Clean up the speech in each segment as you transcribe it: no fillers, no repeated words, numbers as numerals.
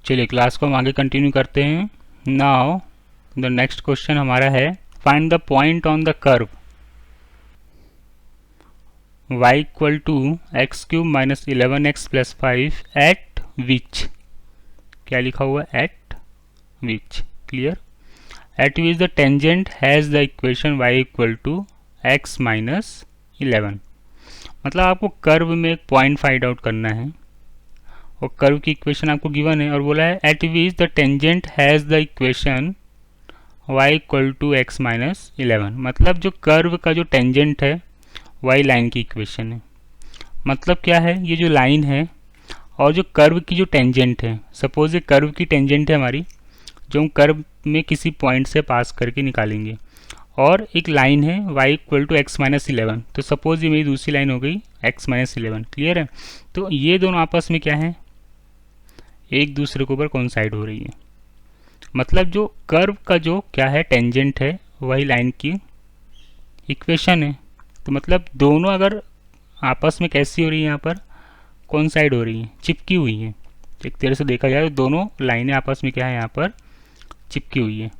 चलिए क्लास को हम आगे कंटिन्यू करते हैं। नाउ द नेक्स्ट क्वेश्चन हमारा है find the point on the curve y equal to x cube minus 11x plus 5 at which. क्या लिखा हुआ है? At which. Clear? At which the tangent has the equation y equal to x minus 11। मतलब आपको curve में एक point find out करना है और कर्व की इक्वेशन आपको गिवन है और बोला है at which the tangent has the equation y equal to x minus 11। मतलब जो कर्व का जो टेंजेंट है y लाइन की इक्वेशन है। मतलब क्या है? ये जो लाइन है और जो कर्व की जो टेंजेंट है, सपोज ये कर्व की टेंजेंट है हमारी, जो हम कर्व में किसी पॉइंट से पास करके निकालेंगे, और एक लाइन है y equal to x minus 11। तो सपोज ये मेरी दूसरी लाइन हो गई x माइनस 11। क्लियर है? तो ये दोनों आपस में क्या है? एक दूसरे के ऊपर कोइंसाइड हो रही है। मतलब जो कर्व का जो क्या है टेंजेंट है वही लाइन की इक्वेशन है। तो मतलब दोनों अगर आपस में कैसी हो रही है, यहाँ पर कोइंसाइड हो रही है, चिपकी हुई है। एक तरह से देखा जाए तो दोनों लाइनें आपस में क्या है, यहाँ पर चिपकी हुई है।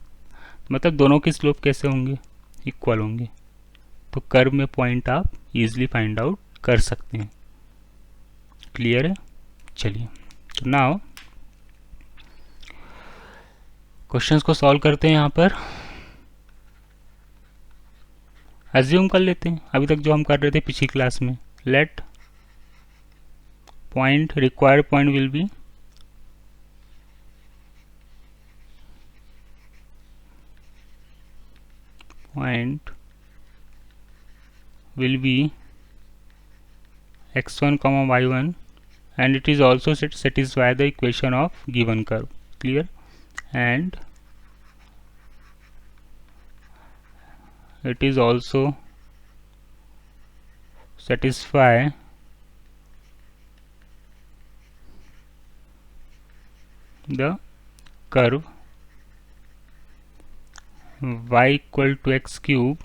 मतलब दोनों के स्लोप कैसे होंगे? इक्वल होंगे। तो कर्व में पॉइंट आप इजीली फाइंड आउट कर सकते हैं। क्लियर है? चलिए तो नाउ क्वेश्चंस को सॉल्व करते हैं। यहाँ पर अज्यूम कर लेते हैं अभी तक जो हम कर रहे थे पिछली क्लास में। Let point required point will B x1 comma y1 and it is also satisfy the equation of given curve. Clear? And it is also satisfy the curve y equal to x cube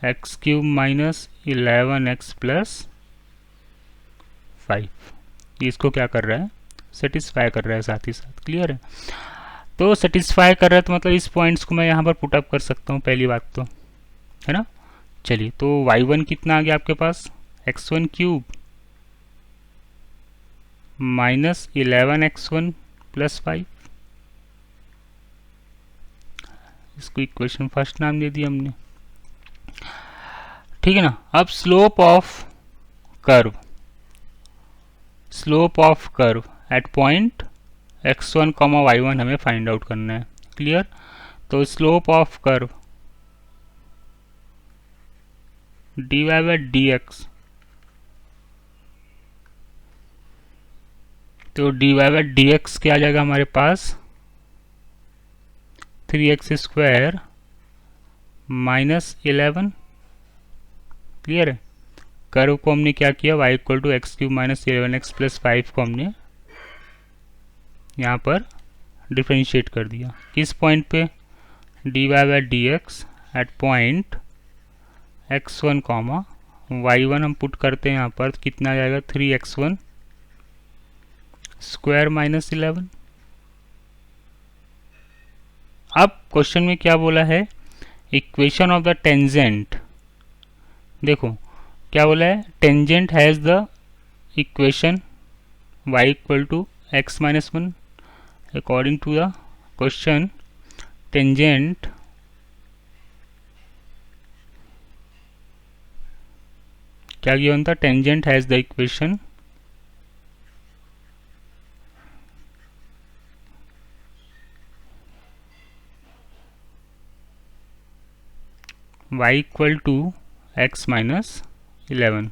x cube minus 11x plus 5। इसको क्या कर रहा है? Satisfy कर रहा है साथ ही साथ। क्लियर है? तो सेटिस्फाई कर रहा है तो मतलब इस पॉइंट्स को मैं यहाँ पर पुट अप कर सकता हूँ, पहली बात तो, है ना। चलिए तो y1 कितना आ गया आपके पास? x1 cube minus 11x1 plus 5। इसको इक्वेशन फर्स्ट नाम दे दिया हमने। ठीक है ना। अब slope of curve at point x1 comma y1 हमें फाइंड आउट करना है। क्लियर? तो slope of curve dy by dx, तो dy बाई dx क्या आ जाएगा हमारे पास? 3x square minus 11। क्लियर है? कर्व को हमने क्या किया? y equal to x cube minus 11x plus 5 को हमने यहाँ पर डिफ्रेंशिएट कर दिया। किस पॉइंट पे? dy by dx at point x1 comma y1 हम पुट करते हैं यहाँ पर, तो कितना आ जाएगा? 3x1 square minus 11। अब क्वेश्चन में क्या बोला है? Equation of the tangent. देखो क्या बोला है? Tangent has the equation y equal to x minus 1। According to the question tangent क्या गिवन था? Tangent has the equation y equal to x minus 11।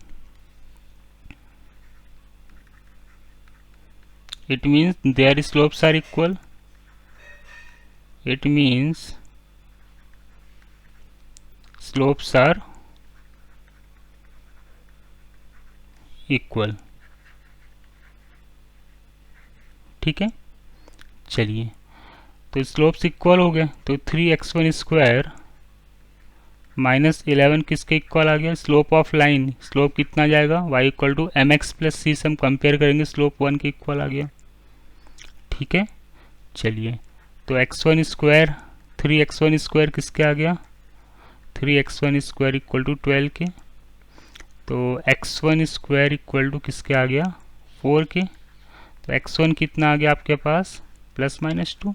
It means their slopes are equal. It means slopes are equal. ठीक है। चलिए तो slopes equal हो गए, तो 3x1 square -11 किसके इक्वल आ गया, स्लोप ऑफ लाइन, स्लोप कितना जाएगा y equal to m x plus c से हम कंपेयर करेंगे, स्लोप 1 के इक्वल आ गया। ठीक है, चलिए तो x1 स्क्वायर 3x1 स्क्वायर किसके आ गया, 3x1 स्क्वायर इक्वल टू 12 के, तो x1 स्क्वायर इक्वल टू किसके आ गया 4 के, तो x1 कितना आ गया आपके पास +-2।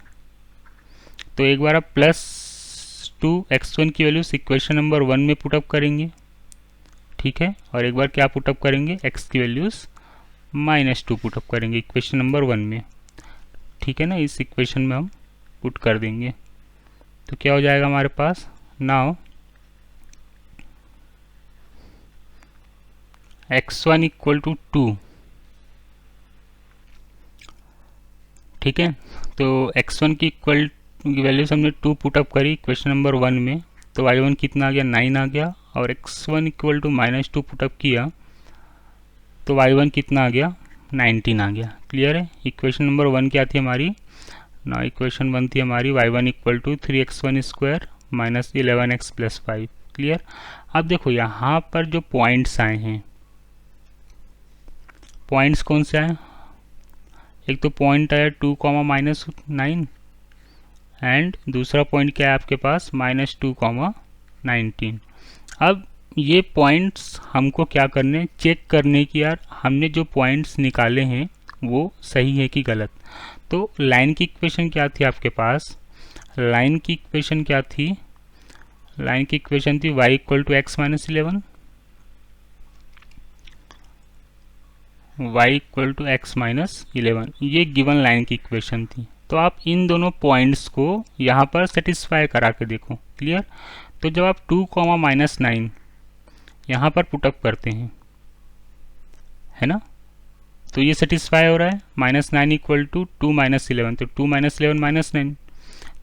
तो एक बार आप +2 x1 की वैल्यूज इक्वेशन नंबर 1 में पुटअप करेंगे, ठीक है, और एक बार क्या पुटअप करेंगे, x की वैल्यूज -2 पुटअप करेंगे इक्वेशन नंबर 1 में, ठीक है ना, इस इक्वेशन में हम पुट कर देंगे। तो क्या हो जाएगा हमारे पास, नाउ x1 इक्वल टू 2, ठीक है, तो x1 की इक्वल वैल्यूज हमने 2 पुटअप करी इक्वेशन नंबर 1 में, तो y1 कितना आ गया 9 आ गया, और x1 इक्वल टू -2 पुटअप किया तो y1 कितना आ गया 19 आ गया। क्लियर है, इक्वेशन नंबर 1 क्या थी हमारी, ना इक्वेशन 1 थी हमारी y1 equal to 3x1 square -11x plus 5। Clear. अब देखो यहाँ पर जो पॉइंट्स आए हैं, पॉइंट्स कौन से आए, एक तो पॉइंट आया 2, -9 एंड दूसरा पॉइंट क्या है आपके पास -2, 19। अब ये पॉइंट्स हमको क्या करने, चेक करने की यार हमने जो पॉइंट्स निकाले हैं वो सही है कि गलत। तो लाइन की इक्वेशन क्या थी आपके पास, लाइन की इक्वेशन क्या थी, लाइन की इक्वेशन थी y equal to x minus 11, y equal to x minus 11, ये गिवन लाइन की इक्वेशन थी। तो आप इन दोनों पॉइंट्स को यहाँ पर सेटिस्फाई करा के देखो। क्लियर। तो जब आप 2, -9 यहाँ पर पुटअप करते हैं, है ना, तो ये सेटिस्फाई हो रहा है, -9 इक्वल टू 2 -11, तो 2 -11 -9,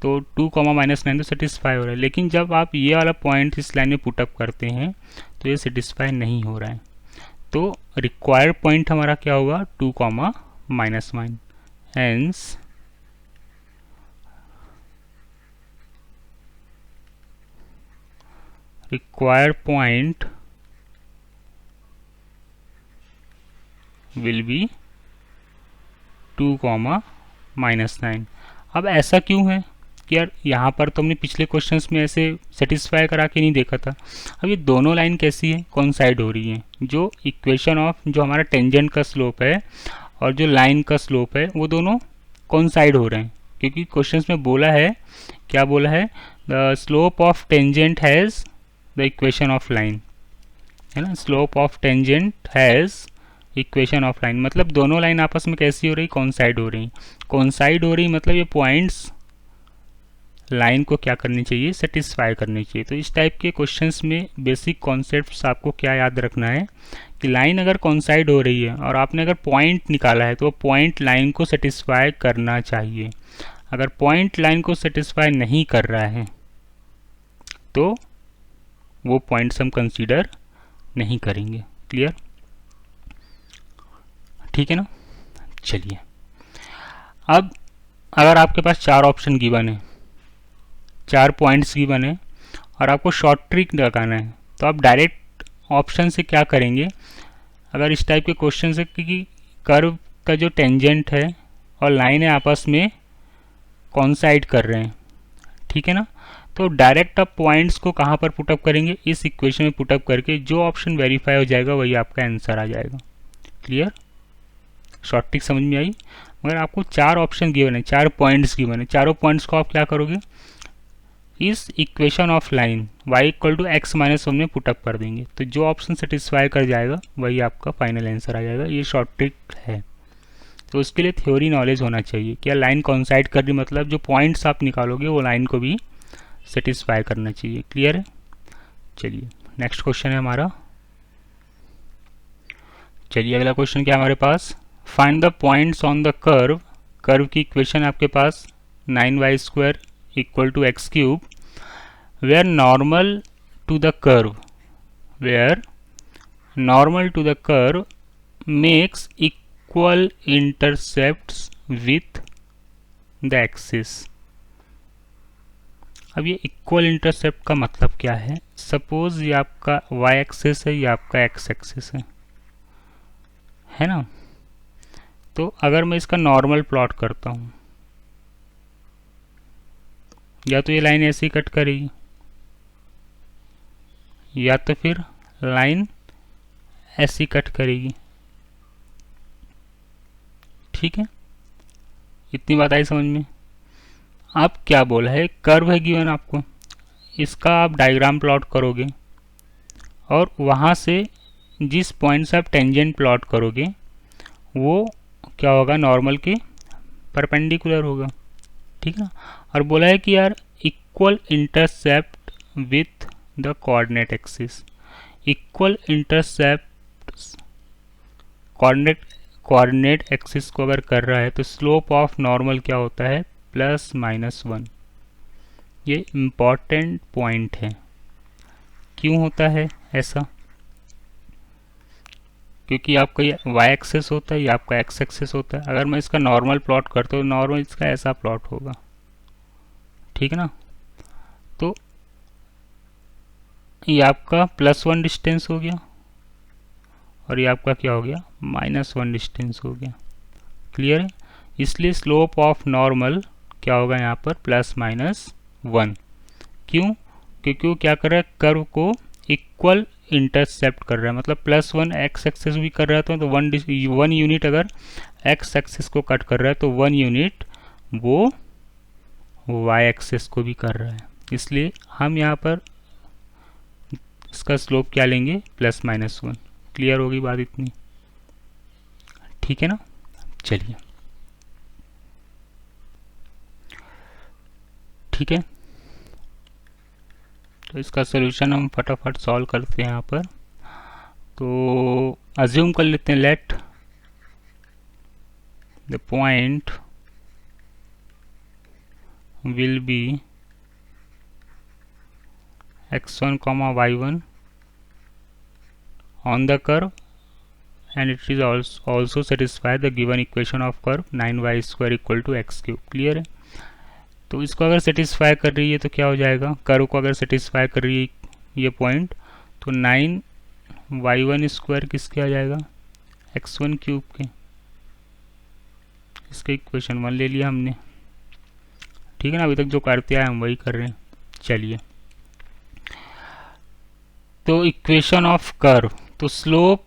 तो 2, -9 तो सेटिस्फाई हो रहा है। लेकिन जब आप ये वाला पॉइंट इस लाइन में पुटअप करते हैं तो ये सेटिस्फाई नहीं हो रहा है। तो रिक्वायर्ड पॉइंट हमारा क्या होगा 2, -9, hence required point will be 2, -9। अब ऐसा क्यों है कि यार यहाँ पर तो हमने पिछले क्वेश्चंस में ऐसे सेटिस्फाई करा के नहीं देखा था। अब ये दोनों लाइन कैसी है, कोइंसाइड हो रही है। जो इक्वेशन ऑफ जो हमारा टेंजेंट का स्लोप है और जो लाइन का स्लोप है वो दोनों कोइंसाइड हो रहे हैं, क्योंकि क्वेश्चंस में बोला है, क्या बोला है, the slope of tangent has the equation of line, है ना, slope of tangent has equation of line, मतलब दोनों लाइन आपस में कैसी हो रही, कोइंसाइड हो रही। कोइंसाइड हो रही मतलब ये पॉइंट्स लाइन को क्या करनी चाहिए, सेटिस्फाई करनी चाहिए। तो इस टाइप के क्वेश्चंस में बेसिक कॉन्सेप्ट्स आपको क्या याद रखना है कि लाइन अगर कोइंसाइड हो रही है और आपने अगर पॉइंट निकाला है तो वो पॉइंट लाइन को सेटिस्फाई करना चाहिए। अगर पॉइंट लाइन को सेटिस्फाई नहीं कर रहा है तो वो पॉइंट्स हम कंसीडर नहीं करेंगे। क्लियर, ठीक है ना। चलिए, अब अगर आपके पास 4 ऑप्शन गिवन है, 4 पॉइंट्स गिवन है और आपको शॉर्ट ट्रिक लगाना है, तो आप डायरेक्ट ऑप्शन से क्या करेंगे, अगर इस टाइप के क्वेश्चन से कि कर्व का जो टेंजेंट है और लाइन है आपस में कोइंसाइड कर रहे हैं, ठीक है ना, तो डायरेक्ट आप पॉइंट्स को कहाँ पर पुटअप करेंगे, इस इक्वेशन में पुटअप करके जो ऑप्शन वेरीफाई हो जाएगा वही आपका आंसर आ जाएगा। क्लियर, शॉर्ट ट्रिक समझ में आई। मगर आपको 4 ऑप्शन गिवन है, 4 पॉइंट्स गिवन है, चारों पॉइंट्स को आप क्या करोगे, इस equation of line y equal to x minus 1 में पुटअप कर देंगे, तो जो ऑप्शन सेटिस्फाई कर जाएगा वही आपका फाइनल आंसर आ जाएगा। ये शॉर्ट ट्रिक है। तो उसके लिए थ्योरी नॉलेज होना चाहिए, क्या लाइन कोइंसाइड कर रही, मतलब जो पॉइंट्स आप निकालोगे वो लाइन को भी सेटिस्फाई करना चाहिए। क्लियर है। चलिए नेक्स्ट क्वेश्चन है हमारा, चलिए अगला क्वेश्चन क्या हमारे पास, find the points on the curve, curve की इक्वेशन आपके पास 9y² equal to x³ where normal to the curve, where normal to the curve makes equal intercepts with the axis. अब ये इक्वल इंटरसेप्ट का मतलब क्या है? सपोज ये आपका y एक्सिस है, ये आपका x एक्सिस है ना। तो अगर मैं इसका नॉर्मल प्लॉट करता हूँ, या तो ये लाइन ऐसी कट करेगी, या तो फिर लाइन ऐसी कट करेगी। ठीक है, इतनी बात आई समझ में? आप क्या बोला है, कर्व है गिवन आपको, इसका आप डायग्राम प्लॉट करोगे और वहाँ से जिस पॉइंट से आप टेंजेंट प्लॉट करोगे वो क्या होगा, नॉर्मल के परपेंडिकुलर होगा। ठीक है ना। और बोला है कि यार equal intercept with the coordinate axis, equal intercept coordinate axis को अगर कर रहा है तो स्लोप ऑफ नॉर्मल क्या होता है, +-1। ये इम्पॉर्टेंट पॉइंट है। क्यों होता है ऐसा? क्योंकि आपका ये y एक्सेस होता है, ये आपका x एक्सेस होता है। अगर मैं इसका नॉर्मल प्लॉट करता हूँ, नॉर्मल इसका ऐसा प्लॉट होगा। ठीक है ना। तो ये आपका +1 डिस्टेंस हो गया और ये आपका क्या हो गया, -1 डिस्टेंस हो गया। क्लियर है। इसलिए स्लोप ऑफ नॉर्मल क्या होगा यहाँ पर, +-1। क्यों? क्योंकि वो क्या कर रहा है, कर्व को इक्वल इंटरसेप्ट कर रहा है। मतलब +1 x एक्सिस भी कर रहा है तो 1 यूनिट अगर x एक्सिस को कट कर रहा है तो 1 यूनिट वो y एक्सिस को भी कर रहा है। इसलिए हम यहाँ पर इसका स्लोप क्या लेंगे, +-1। क्लियर होगी बात इतनी? ठीक है ना। चलिए, ठीक है, तो इसका सॉल्यूशन हम फटाफट सॉल्व करते हैं यहाँ पर। तो अज्यूम कर लेते हैं, let the point will B x1, y1 on the curve and it is also satisfy the given equation of curve 9y square equal to x cube। Clear है। तो इसको अगर सेटिस्फाई कर रही है तो क्या हो जाएगा, कर्व को अगर सेटिस्फाई कर रही है ये पॉइंट, तो 9y1 स्क्वायर किसके आ जाएगा, x1 क्यूब के। इसका इक्वेशन 1 ले लिया हमने। ठीक है ना। अभी तक जो करते आए हम वही कर रहे हैं। चलिए, तो इक्वेशन ऑफ कर्व, तो स्लोप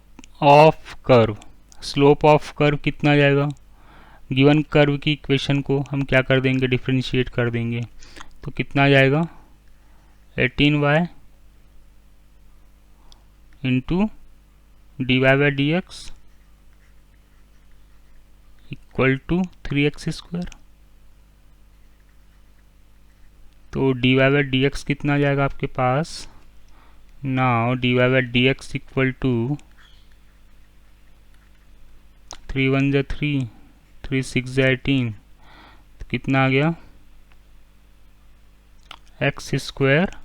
ऑफ कर्व कितना जाएगा, गिवन कर्व की इक्वेशन को हम क्या कर देंगे, डिफरेंशिएट कर देंगे। तो कितना जाएगा, 18y into dy/dx equal to 3x square. तो dy/dx कितना जाएगा आपके पास, नाउ dy/dx इक्वल टू 3 1 जा 3, 3 6 जा 18, तो कितना आ गया, x स्क्वायर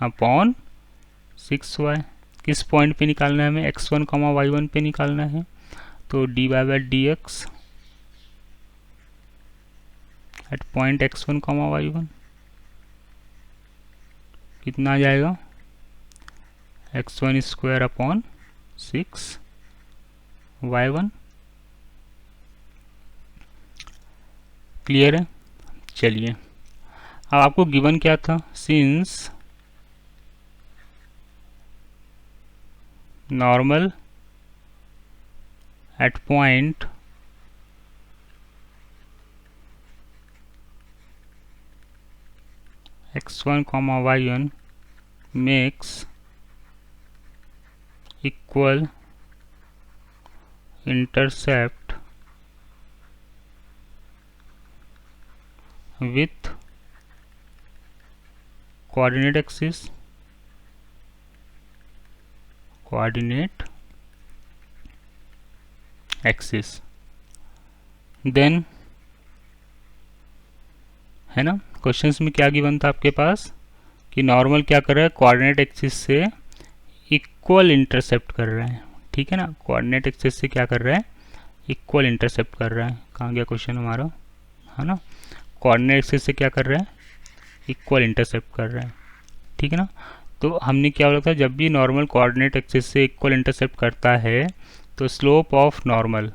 अपॉन 6y। किस पॉइंट पे निकालना है हमें, x1, y1 पे निकालना है। तो dy/dx eight point x1, y1 कितना आ जाएगा, x1 square upon 6y1। Clear है। चलिए, अब आपको गिवन क्या था, since normal at point x1, y1 makes equal intercept with coordinate axis, then है ना। क्वेश्चंस में क्या गिवन था आपके पास कि नॉर्मल क्या कर रहा है, कोऑर्डिनेट एक्सिस से इक्वल इंटरसेप्ट कर रहा है। ठीक है ना, कोऑर्डिनेट एक्सिस से क्या कर रहा है, इक्वल इंटरसेप्ट कर रहा है। कहाँ गया क्वेश्चन हमारा, है ना। कोऑर्डिनेट एक्सिस से क्या कर रहा है, इक्वल इंटरसेप्ट कर रहे हैं, ठीक है ना। तो हमने क्या बोला था, जब भी नॉर्मल कोऑर्डिनेट एक्सिस से इक्वल इंटरसेप्ट करता है तो slope of normal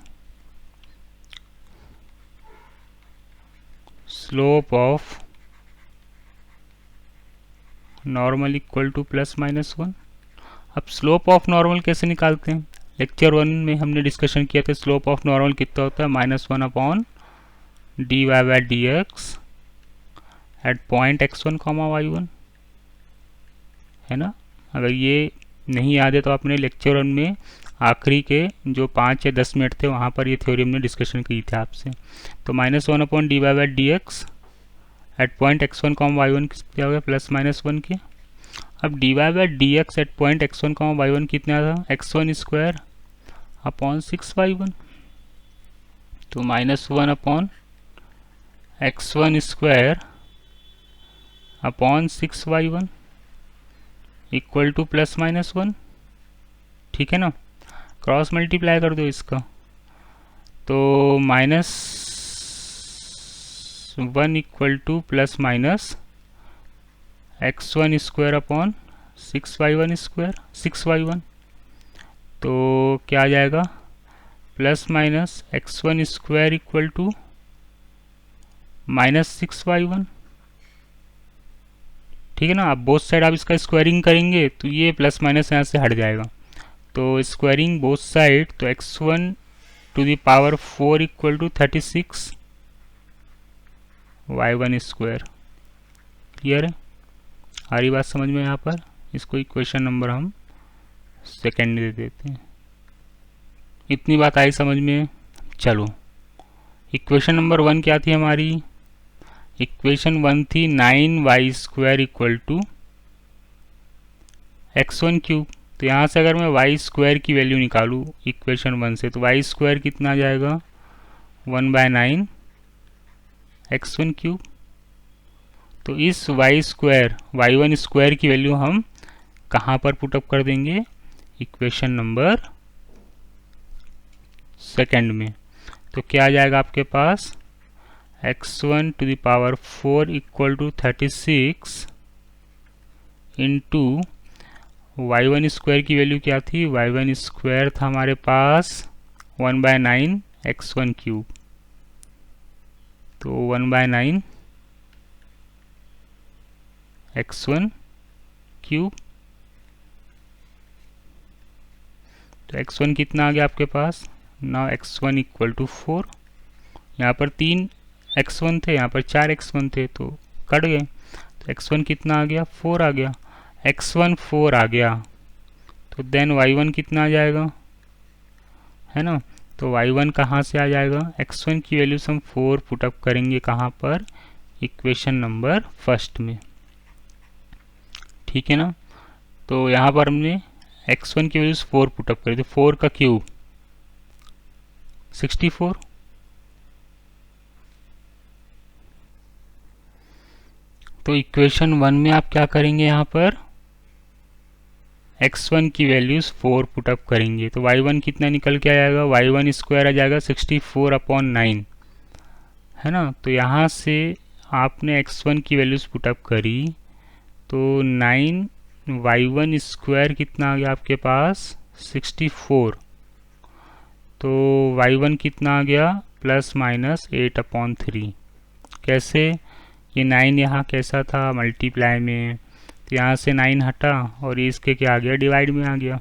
equal two plus minus one. अब स्लोप ऑफ नॉर्मल कैसे निकालते हैं, लेक्चर 1 में हमने डिस्कशन किया था। स्लोप ऑफ नॉर्मल कितना होता है, -1 upon dy/dx eight point x1, y1, है ना। अगर ये नहीं याद है तो आपने लेक्चर 1 में आखिरी के जो 5 या 10 मिनट थे वहाँ पर ये थ्योरी हमने डिस्कशन की थी आपसे। तो -1 upon dy/dx eight point x1, y1 क्या हो गया, +-1 के। अब dy/dx eight point x1, y1 कितना था, x1 स्क्वायर अपॉन 6y1। तो -1 upon x1 square upon 6y1 equal to +-1, ठीक है ना। क्रॉस मल्टीप्लाई कर दो इसका, तो -1 equal to +-x1 square upon 6y1 square, 6y1। तो क्या आ जाएगा, +-x1 square equal to -6y1, ठीक है ना। आप बोथ साइड आप इसका स्क्वायरिंग करेंगे तो ये प्लस माइनस यहाँ से हट जाएगा। तो स्क्वायरिंग बोथ साइड, तो x1 to the power 4 equal to 36 y1 square. Clear है, आ रही बात समझ में। यहाँ पर इसको इक्वेशन नंबर हम सेकेंड दे देते हैं। इतनी बात आई समझ में। चलो इक्वेशन नंबर 1 क्या थी हमारी, इक्वेशन 1 थी 9y square equal to x1 cube. तो यहाँ से अगर मैं y स्क्वायर की वैल्यू निकालूँ इक्वेशन 1 से, तो y स्क्वायर कितना आ जाएगा, 1/9 x1 क्यूब। तो इस y स्क्वायर y1 स्क्वायर की वैल्यू हम कहाँ पर पुटअप कर देंगे, इक्वेशन नंबर सेकेंड में। तो क्या आ जाएगा आपके पास, x1 to the power 4 equal to 36 into y1 square की वैल्यू क्या थी, y1 स्क्वायर था हमारे पास 1/9 x1 क्यूब। तो 1/9 x1 क्यूब। तो x1 कितना आ गया आपके पास, नाउ x1 इक्वल टू 4। यहाँ पर 3 x1 थे, यहाँ पर 4 x1 थे, तो कट गए। तो x1 कितना आ गया, 4 आ गया। x1 4 आ गया, तो देन y1 कितना आ जाएगा, है ना। तो y1 कहाँ से आ जाएगा, x1 की वैल्यू हम 4 पुटअप करेंगे कहाँ पर, इक्वेशन नंबर फर्स्ट में, ठीक है ना। तो यहाँ पर हमने x1 की वैल्यूज 4 पुटअप करी, तो 4 का क्यूब 64। तो इक्वेशन 1 में आप क्या करेंगे, यहाँ पर x1 की वैल्यूज 4 पुटअप करेंगे। तो y1 कितना निकल के आएगा, y1 स्क्वायर आ जाएगा 64/9, है ना। तो यहाँ से आपने x1 की वैल्यूज पुटअप करी, तो 9 y1 स्क्वायर कितना आ गया आपके पास 64। तो y1 कितना आ गया, +-8/3। कैसे, ये 9 यहाँ कैसा था, मल्टीप्लाई में, तो यहाँ से 9 हटा और ये इसके क्या आ गया, डिवाइड में आ गया।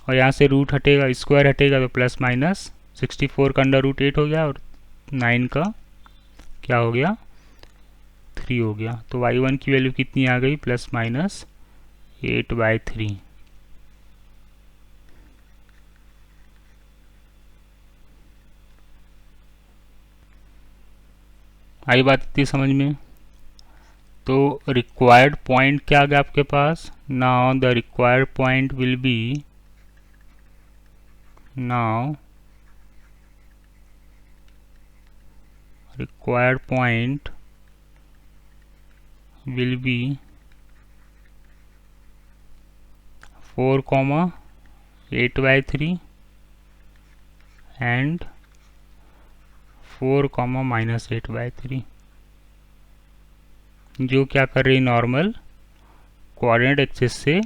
और यहाँ से रूट हटेगा, स्क्वायर हटेगा, तो +-64 का √8 हो गया और 9 का क्या हो गया, 3 हो गया। तो y1 की वैल्यू कितनी आ गई, +-8/3। आई बात इतनी समझ में। तो रिक्वायर्ड पॉइंट क्या आ गया आपके पास, now the required point will be, now required point will be 4,8/3 and 4, -8/3। जो क्या कर रही है, नॉर्मल कोऑर्डिनेट एक्सिस से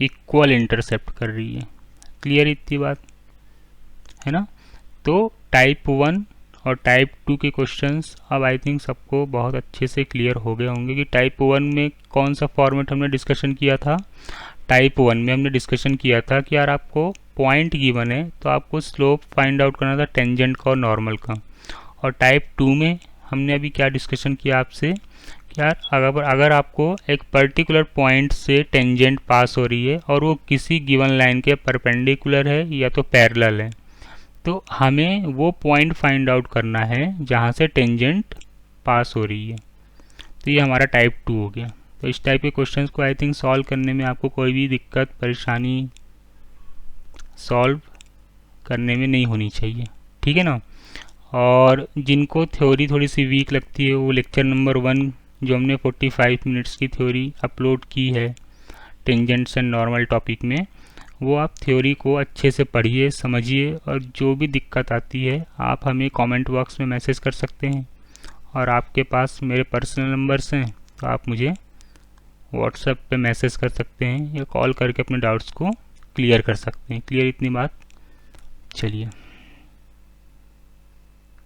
इक्वल इंटरसेप्ट कर रही है। क्लियर इतनी बात है ना। तो टाइप 1 और टाइप 2 के क्वेश्चंस अब आई थिंक सबको बहुत अच्छे से क्लियर हो गए होंगे कि टाइप 1 में कौन सा फॉर्मेट हमने डिस्कशन किया था। टाइप 1 में हमने डिस्कशन किया था कि यार आपको पॉइंट गिवन है तो आपको स्लोप फाइंड आउट करना था टेंजेंट का और नॉर्मल का। और टाइप 2 में हमने अभी क्या डिस्कशन किया आपसे कि यार अगर आपको एक पर्टिकुलर पॉइंट से टेंजेंट पास हो रही है और वो किसी गिवन लाइन के परपेंडिकुलर है या तो पैरेलल है, तो हमें वो पॉइंट फाइंड आउट करना है जहाँ से टेंजेंट पास हो रही है। तो ये हमारा टाइप 2 हो गया। तो इस टाइप के क्वेश्चंस को आई थिंक सॉल्व करने में आपको कोई भी दिक्कत परेशानी सॉल्व करने में नहीं होनी चाहिए, ठीक है ना। और जिनको थ्योरी थोड़ी सी वीक लगती है वो लेक्चर नंबर 1 जो हमने 45 मिनट्स की थ्योरी अपलोड की है टेंजेंट्स एंड नॉर्मल टॉपिक में, वो आप थ्योरी को अच्छे से पढ़िए, समझिए, और जो भी दिक्कत आती है आप हमें कमेंट बॉक्स में मैसेज कर सकते हैं। और आपके पास मेरे पर्सनल नंबर्स हैं तो आप मुझे व्हाट्सएप पे मैसेज कर सकते हैं या कॉल करके अपने डाउट्स को क्लियर कर सकते हैं। क्लियर इतनी बात। चलिए।